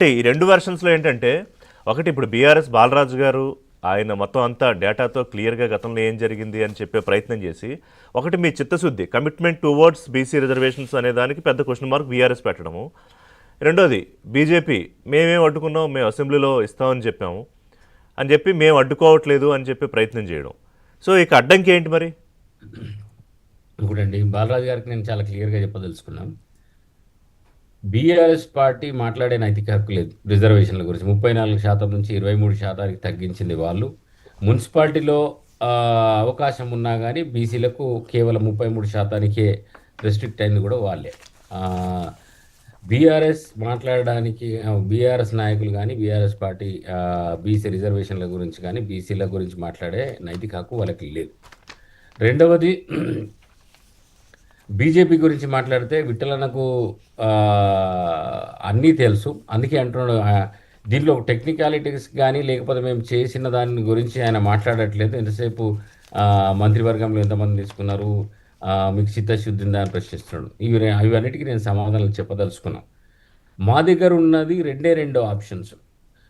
అంటే ఈ 2 వెర్షన్స్‌లో ఏంటంటే, ఒకటి ఇప్పుడు బీఆర్ఎస్ బాలరాజు గారు ఆయన మొత్తం అంతా డేటాతో క్లియర్‌గా గతంలో ఏం జరిగింది అని చెప్పే ప్రయత్నం చేసి, ఒకటి మీ చిత్తశుద్ధి కమిట్మెంట్ టువర్డ్స్ బీసీ రిజర్వేషన్స్ అనే దానికి పెద్ద క్వెషన్ మార్క్ బీఆర్ఎస్ పెట్టడము. రెండోది బీజేపీ మేమేం అడ్డుకున్నాం, మేము అసెంబ్లీలో ఇస్తామని చెప్పాము అని చెప్పి మేము అడ్డుకోవట్లేదు అని చెప్పి ప్రయత్నం చేయడం. సో ఇక అడ్డంకి ఏంటి మరి? ఇంకోటండి, బాలరాజు గారికి నేను చాలా క్లియర్గా చెప్పదలుచుకున్నాను. బీఆర్ఎస్ పార్టీ మాట్లాడే నైతిక హక్కు లేదు రిజర్వేషన్ల గురించి. 34% నుంచి 23% తగ్గించింది వాళ్ళు. మున్సిపాలిటీలో అవకాశం ఉన్నా కానీ బీసీలకు కేవలం 33%కే రెస్ట్రిక్ట్ అయింది కూడా వాళ్ళే. బీఆర్ఎస్ మాట్లాడడానికి బీఆర్ఎస్ నాయకులు కానీ బీఆర్ఎస్ పార్టీ బీసీ రిజర్వేషన్ల గురించి కానీ బీసీల గురించి మాట్లాడే నైతిక హక్కు వాళ్ళకి లేదు. రెండవది, బీజేపీ గురించి మాట్లాడితే విఠలన్నకు అన్నీ తెలుసు. అందుకే అంటున్నాడు, దీంట్లో టెక్నికాలిటీస్ కానీ లేకపోతే మేము చేసిన దాని గురించి ఆయన మాట్లాడట్లేదు. ఎంతసేపు మంత్రివర్గంలో ఎంతమంది తీసుకున్నారు, మీకు చిత్తశుద్ధి ఉందా అని ప్రశ్నిస్తున్నాడు. ఇవన్నిటికీ నేను సమాధానాలు చెప్పదలుచుకున్నాను. మా దగ్గర ఉన్నది రెండు ఆప్షన్స్.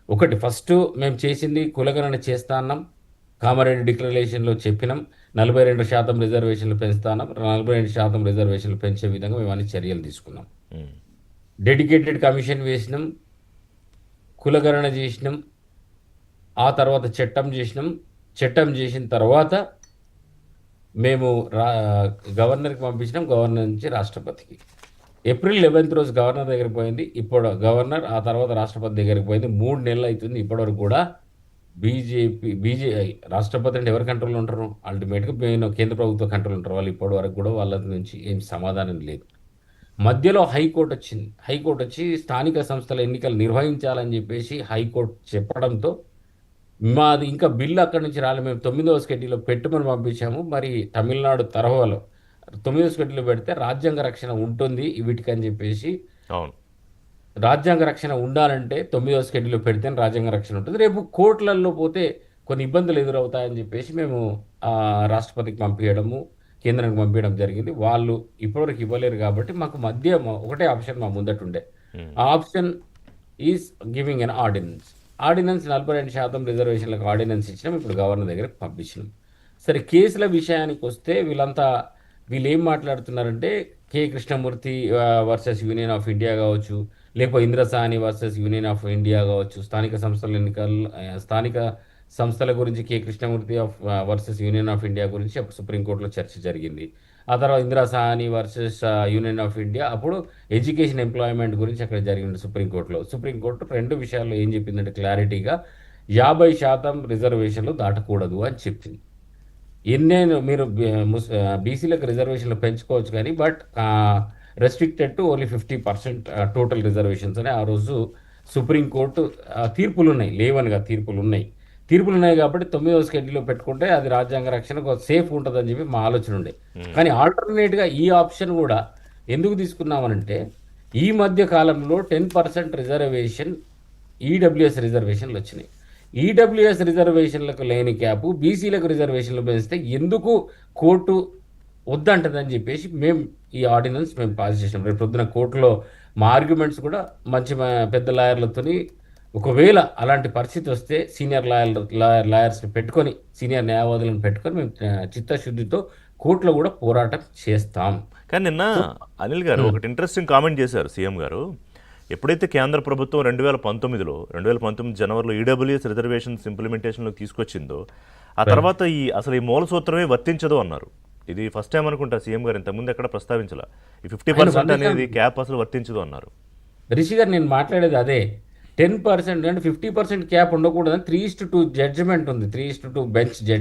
ఒకటి, ఫస్ట్ మేము చేసింది కులగణన చేస్తా అన్నాం, కామారెడ్డి డిక్లరేషన్లో చెప్పినాం. 42% రిజర్వేషన్లు పెంచుతాం. 42% రిజర్వేషన్లు పెంచే విధంగా మేము అన్ని చర్యలు తీసుకున్నాం. డెడికేటెడ్ కమిషన్ వేసినాం, కులగణన చేసినాం, ఆ తర్వాత చట్టం చేసినాం. చట్టం చేసిన తర్వాత మేము గవర్నర్కి పంపించినాం, గవర్నర్ నుంచి రాష్ట్రపతికి. ఏప్రిల్ 11 రోజు గవర్నర్ దగ్గరికి పోయింది. ఇప్పుడు గవర్నర్ ఆ తర్వాత రాష్ట్రపతి దగ్గరికి పోయింది. 3 నెలలు అవుతుంది. ఇప్పటివరకు కూడా రాష్ట్రపతి అంటే ఎవరి కంట్రోల్లో ఉంటారు? అల్టిమేట్గా కేంద్ర ప్రభుత్వ కంట్రోల్ ఉంటారు వాళ్ళు. ఇప్పటి వరకు కూడా వాళ్ళ నుంచి ఏం సమాధానం లేదు. మధ్యలో హైకోర్టు వచ్చింది. హైకోర్టు వచ్చి స్థానిక సంస్థల ఎన్నికలు నిర్వహించాలని చెప్పేసి హైకోర్టు చెప్పడంతో మాది ఇంకా బిల్లు అక్కడి నుంచి రాలేదు. మేము 9వ స్కెడ్యూల్లో పెట్టమని పంపించాము. మరి తమిళనాడు తరహాలో 9వ స్కెడ్యూల్లో పెడితే రాజ్యాంగ రక్షణ ఉంటుంది వీటికి అని చెప్పేసి. అవును, రాజ్యాంగ రక్షణ ఉండాలంటే 9వ స్కెడ్యూల్లో పెడితే రాజ్యాంగ రక్షణ ఉంటుంది. రేపు కోర్టులలో పోతే కొన్ని ఇబ్బందులు ఎదురవుతాయని చెప్పేసి మేము రాష్ట్రపతికి పంపించడము, కేంద్రానికి పంపించడం జరిగింది. వాళ్ళు ఇప్పటివరకు ఇవ్వలేరు కాబట్టి మాకు ఒకటే ఆప్షన్ మా ముందటుండే. ఆ option is giving an ordinance 42% రిజర్వేషన్లకు ఆర్డినెన్స్ ఇచ్చినాం. ఇప్పుడు గవర్నర్ దగ్గరకు పంపించినాం. సరే, కేసుల విషయానికి వస్తే వీళ్ళు ఏం మాట్లాడుతున్నారంటే K Krishnamurthy versus union of India కావచ్చు, లేకపోతే Indra Sawhney versus union of India కావచ్చు, స్థానిక సంస్థల గురించి K Krishnamurthy versus union of India గురించి అప్పుడు సుప్రీంకోర్టులో చర్చ జరిగింది. ఆ తర్వాత Indra Sawhney versus union of India అప్పుడు ఎడ్యుకేషన్ ఎంప్లాయ్మెంట్ గురించి అక్కడ జరిగింది సుప్రీంకోర్టులో. సుప్రీంకోర్టు 2 విషయాల్లో ఏం చెప్పిందంటే క్లారిటీగా 50% రిజర్వేషన్లు దాటకూడదు అని చెప్పింది. మీరు బీసీలకు రిజర్వేషన్లు పెంచుకోవచ్చు కానీ but restricted to only 50% total reservations అని ఆ రోజు సుప్రీంకోర్టు తీర్పులు ఉన్నాయి. లేవనిగా తీర్పులు ఉన్నాయి కాబట్టి 9వ స్కెడ్యూల్లో పెట్టుకుంటే అది రాజ్యాంగ రక్షణకు సేఫ్ ఉంటుందని చెప్పి మా ఆలోచన ఉండే. కానీ ఆల్టర్నేట్గా ఈ ఆప్షన్ కూడా ఎందుకు తీసుకున్నామనంటే, ఈ మధ్య కాలంలో 10% రిజర్వేషన్ ఈడబ్ల్యూఎస్ రిజర్వేషన్లు వచ్చినాయి. ఈడబ్ల్యూఎస్ రిజర్వేషన్లకు లేని క్యాపు బీసీలకు రిజర్వేషన్లు పెంచితే ఎందుకు కోర్టు వద్దంటదని చెప్పేసి మేము ఈ ఆర్డినెన్స్ పాస్ చేసినాం. రేపు పొద్దున కోర్టులో మా ఆర్గ్యుమెంట్స్ కూడా మంచి పెద్ద లాయర్లతోని, ఒకవేళ అలాంటి పరిస్థితి వస్తే సీనియర్ లాయర్స్ని పెట్టుకొని, సీనియర్ న్యాయవాదులను పెట్టుకొని మేము చిత్తశుద్ధితో కోర్టులో కూడా పోరాటం చేస్తాం. కానీ నిన్న అనిల్ గారు ఒకటి ఇంట్రెస్టింగ్ కామెంట్ చేశారు సీఎం గారు. ఎప్పుడైతే కేంద్ర ప్రభుత్వం 2019 జనవరిలో ఈడబ్ల్యూఎస్ రిజర్వేషన్స్ ఇంప్లిమెంటేషన్లోకి తీసుకొచ్చిందో ఆ తర్వాత అసలు ఈ మూల సూత్రమే వర్తించదు అన్నారు. ఇది ఫస్ట్ టైం అనుకుంటా సీఎం గారు, ఇంతకుముందు ఎక్కడ ప్రస్తావించాల ఈ 50% అనేది క్యాప్ అసలు వర్తించదు అన్నారు. రిషి గారు, నేను మాట్లాడేది అదే. 10% అంటే 50% క్యాప్ ఉండకూడదని 3:2 జడ్జిమెంట్ ఉంది. 3:2 బెంచ్ జడ్జి